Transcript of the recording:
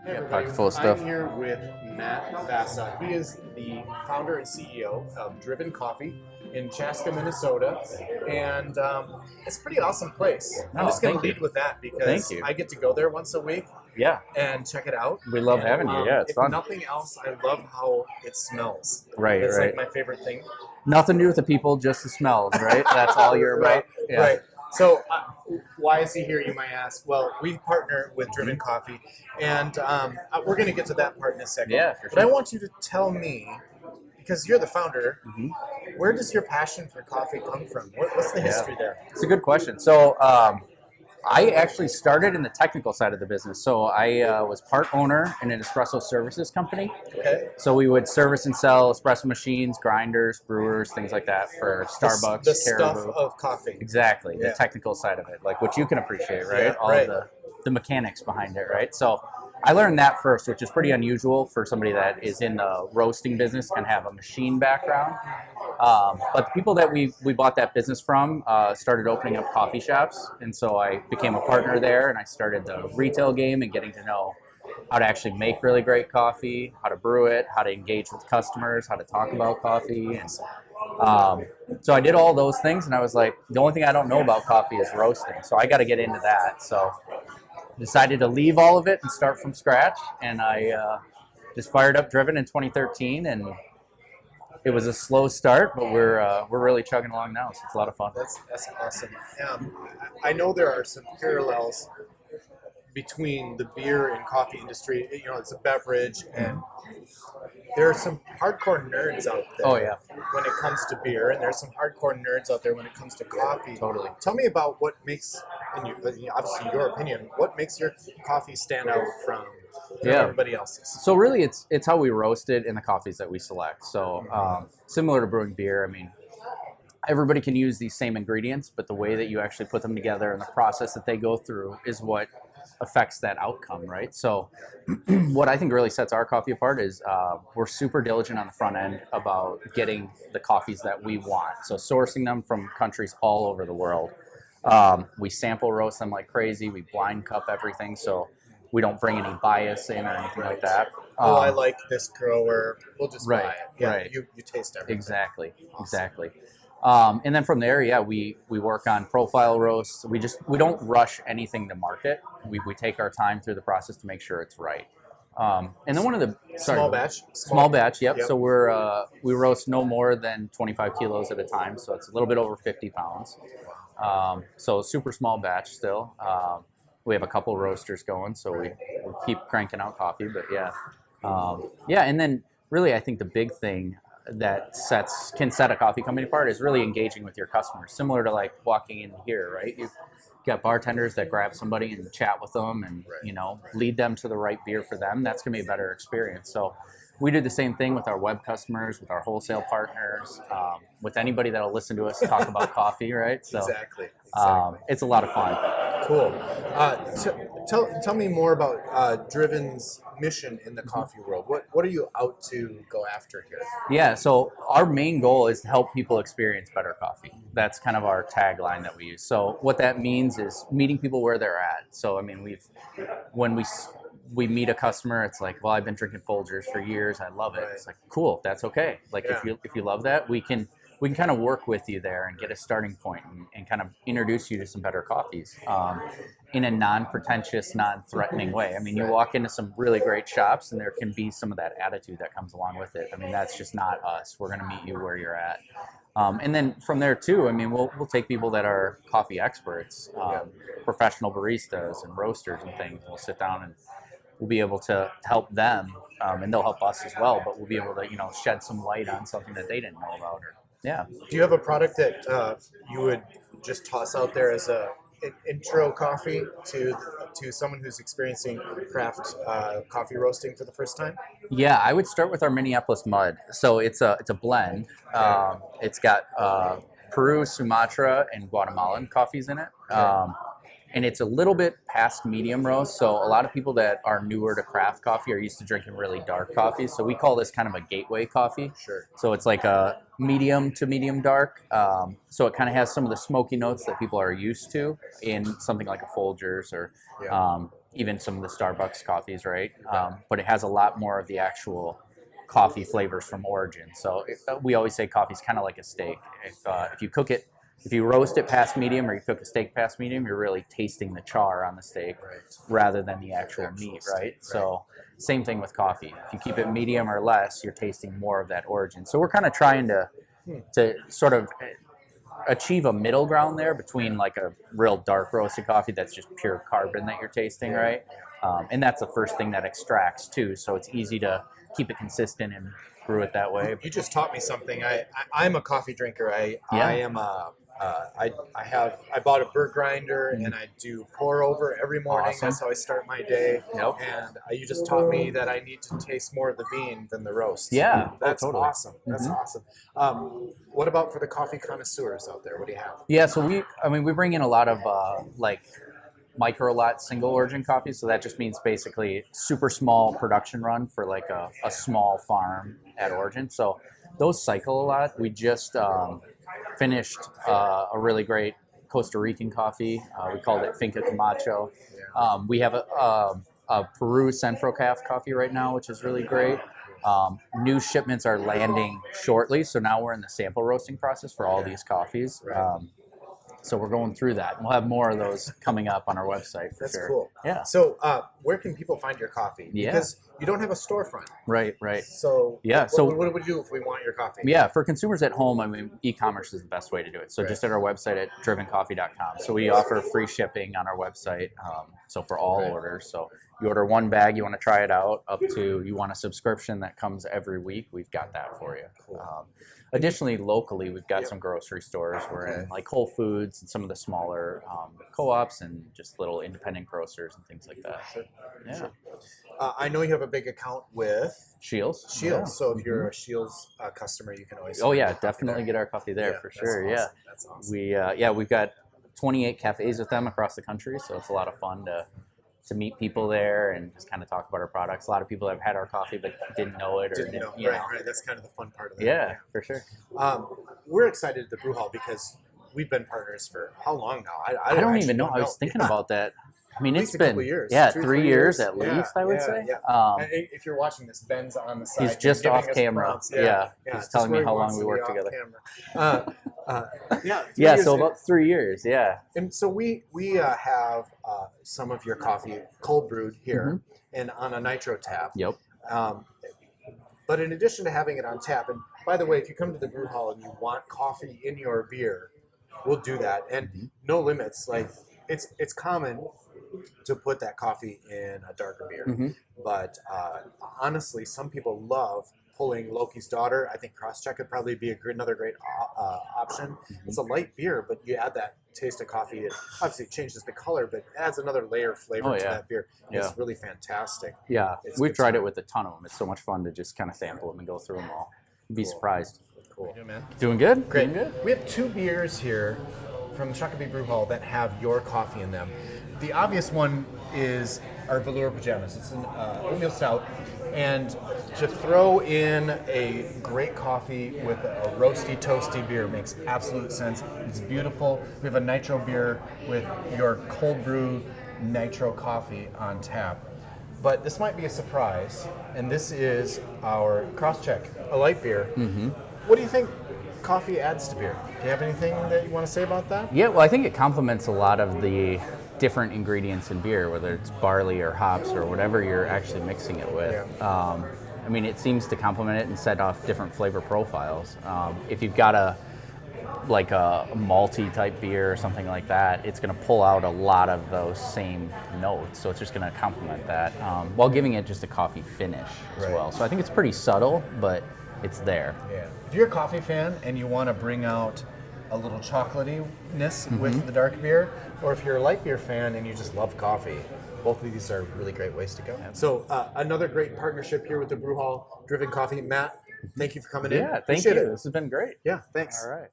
Hey everybody, Pocket full of stuff. I'm here with Matt Vassau. He is the founder and CEO of Driven Coffee in Chaska, Minnesota, and it's a pretty awesome place. I'm just going to lead with that because I get to go there once a week. Yeah, and check it out. we love having you. Yeah, it's if fun. Nothing else, I love how it smells. Right, it's right. like my favorite thing. Nothing to do with the people, just the smells, right? That's all you're about. Right, Yeah. right. So why is he here, you might ask? Well, we partner with Driven Coffee, and we're going to get to that part in a second. Yeah, for sure. But I want you to tell me, because you're the founder, where does your passion for coffee come from? What's the history there? It's a good question. So I actually started in the technical side of the business. So I was part owner in an espresso services company. Okay. So we would service and sell espresso machines, grinders, brewers, things like that for Starbucks, The Caribou. stuff of coffee. Exactly, Yeah. the technical side of it, like what you can appreciate, right? Yeah, All right. the mechanics behind it, right? So I learned that first, which is pretty unusual for somebody that is in the roasting business, can have a machine background. But the people that we bought that business from started opening up coffee shops, and so I became a partner there, and I started the retail game and getting to know how to actually make really great coffee, how to brew it, how to engage with customers, how to talk about coffee, and so I did all those things, and I was like, the only thing I don't know about coffee is roasting, so I got to get into that. So decided to leave all of it and start from scratch, and I just fired up Driven in 2013, and it was a slow start, but we're really chugging along now, so it's a lot of fun. That's awesome. I know there are some parallels between the beer and coffee industry. You know, it's a beverage, and there are some hardcore nerds out there. Oh, yeah. When it comes to beer, and there's some hardcore nerds out there when it comes to coffee. Totally. Tell me about what makes, obviously your opinion, what makes your coffee stand out from everybody else's? So really, it's how we roast it in the coffees that we select. So similar to brewing beer, I mean, everybody can use these same ingredients, but the way that you actually put them together and the process that they go through is what affects that outcome, right? So what I think really sets our coffee apart is we're super diligent on the front end about getting the coffees that we want. So sourcing them from countries all over the world. We sample roast them like crazy. We blind cup everything, so we don't bring any bias in or anything like that. I like this grower. We'll just buy it. Yeah, right. You taste everything. Exactly. And then from there, we work on profile roasts. We don't rush anything to market. We take our time through the process to make sure it's right. And then one of the small batch. Small batch. Yep. So we roast no more than 25 kilos at a time. So it's a little bit over 50 pounds. So super small batch still. We have a couple roasters going, so we keep cranking out coffee. But and then really, I think the big thing that can set a coffee company apart is really engaging with your customers. Similar to like walking in here, right? You've got bartenders that grab somebody and chat with them, and lead them to the right beer for them. That's gonna be a better experience. So we do the same thing with our web customers, with our wholesale partners, with anybody that'll listen to us talk about coffee, right? So Exactly. it's a lot of fun. Cool. Tell me more about Driven's mission in the coffee world. What are you out to go after here? Yeah, so our main goal is to help people experience better coffee. That's kind of our tagline that we use. So what that means is meeting people where they're at. So I mean, when we meet a customer, it's like, well, I've been drinking Folgers for years. I love it. Right. It's like, cool, that's okay. Like if you love that, we can kind of work with you there and get a starting point and kind of introduce you to some better coffees in a non-pretentious, non-threatening way. I mean, you walk into some really great shops and there can be some of that attitude that comes along with it. I mean, that's just not us. We're going to meet you where you're at. And then from there too, I mean, we'll take people that are coffee experts, professional baristas and roasters and things. We'll sit down and we'll be able to help them, and they'll help us as well. But we'll be able to, shed some light on something that they didn't know about. Do you have a product that you would just toss out there as an intro coffee to someone who's experiencing craft coffee roasting for the first time? Yeah, I would start with our Minneapolis Mud. So it's a blend. It's got Peru, Sumatra, and Guatemalan coffees in it. And it's a little bit past medium roast. So a lot of people that are newer to craft coffee are used to drinking really dark coffees. So we call this kind of a gateway coffee. Sure. So it's like a medium to medium dark. So it kind of has some of the smoky notes that people are used to in something like a Folgers or even some of the Starbucks coffees, right? But it has a lot more of the actual coffee flavors from origin. So we always say coffee's kind of like a steak. If you cook it, if you roast it past medium or you cook a steak past medium, you're really tasting the char on the steak rather than the actual meat, right? So same thing with coffee. If you keep it medium or less, you're tasting more of that origin. So we're kind of trying to sort of achieve a middle ground there between like a real dark roasted coffee that's just pure carbon that you're tasting, right? And that's the first thing that extracts too. So it's easy to keep it consistent and brew it that way. You just taught me something. I'm a coffee drinker. I am a I bought a bird grinder and I do pour over every morning. Awesome. That's how I start my day. Yep. And you just taught me that I need to taste more of the bean than the roast. Yeah, that's totally. awesome. That's awesome. What about for the coffee connoisseurs out there? What do you have? Yeah, so we bring in a lot of like micro lot single origin coffee. So that just means basically super small production run for like a small farm at origin. So those cycle a lot. We just finished a really great Costa Rican coffee. We called it Finca Camacho. We have a Peru Centro Caf coffee right now, which is really great. New shipments are landing shortly, so now we're in the sample roasting process for all these coffees. So we're going through that. We'll have more of those coming up on our website for sure. That's cool. Yeah. So where can people find your coffee? Yeah. Because you don't have a storefront. Right. So yeah. What do we do if we want your coffee? Yeah, for consumers at home, I mean, e-commerce is the best way to do it. So just at our website at drivencoffee.com. So we offer free shipping on our website. So for all orders. So you order one bag, you want to try it out, up to you want a subscription that comes every week, we've got that for you. Cool. Additionally, locally, we've got some grocery stores. We're in like Whole Foods and some of the smaller co-ops and just little independent grocers and things like that. Yeah. I know you have a big account with Shields. Yeah. So if you're a Shields customer, you can always. Oh yeah, definitely get our coffee there for sure. Awesome. Yeah. That's awesome. We've got 28 cafes with them across the country, so it's a lot of fun to meet people there and just kind of talk about our products. A lot of people have had our coffee but didn't know it or didn't know. Right. That's kind of the fun part of it. Yeah, for sure. We're excited at the Brewhall because we've been partners for how long now? I don't even know. I was thinking about that. I mean, it's been 3 3 years at least, I would say. Yeah. And if you're watching this, Ben's on the side. He's just off camera. He's telling me how long we worked together. So about 3 years, And so we have some of your coffee cold brewed here and on a nitro tap. Yep. But in addition to having it on tap, and by the way, if you come to the Brewhall and you want coffee in your beer, we'll do that. And no limits. Like it's common to put that coffee in a darker beer. But honestly, some people love pulling Loki's Daughter. I think Crosscheck could probably be another great option. It's a light beer, but you add that taste of coffee. It obviously changes the color, but it adds another layer of flavor to that beer. It's really fantastic. Yeah, we've tried it with a ton of them. It's so much fun to just kind of sample them and go through them all. You'd be surprised. Cool. Doing, man? Doing good? Great. Doing good? We have 2 beers here from the Shakopee Brewhall that have your coffee in them. The obvious one is our Velour Pajamas. It's an oatmeal stout. And to throw in a great coffee with a roasty, toasty beer makes absolute sense. It's beautiful. We have a nitro beer with your cold brew nitro coffee on tap. But this might be a surprise, and this is our Crosscheck, a light beer. What do you think coffee adds to beer? Do you have anything that you want to say about that? Yeah, well, I think it complements a lot of the different ingredients in beer, whether it's barley or hops or whatever you're actually mixing it with. I mean, it seems to complement it and set off different flavor profiles. If you've got a malty type beer or something like that, it's going to pull out a lot of those same notes. So it's just going to complement that while giving it just a coffee finish as well. So I think it's pretty subtle, but it's there. Yeah. If you're a coffee fan and you want to bring out a little chocolatiness with the dark beer, or if you're a light beer fan and you just love coffee, both of these are really great ways to go. So another great partnership here with the Brewhall Driven Coffee. Matt, thank you for coming in. Yeah, thank you. This has been great. Yeah, thanks. All right.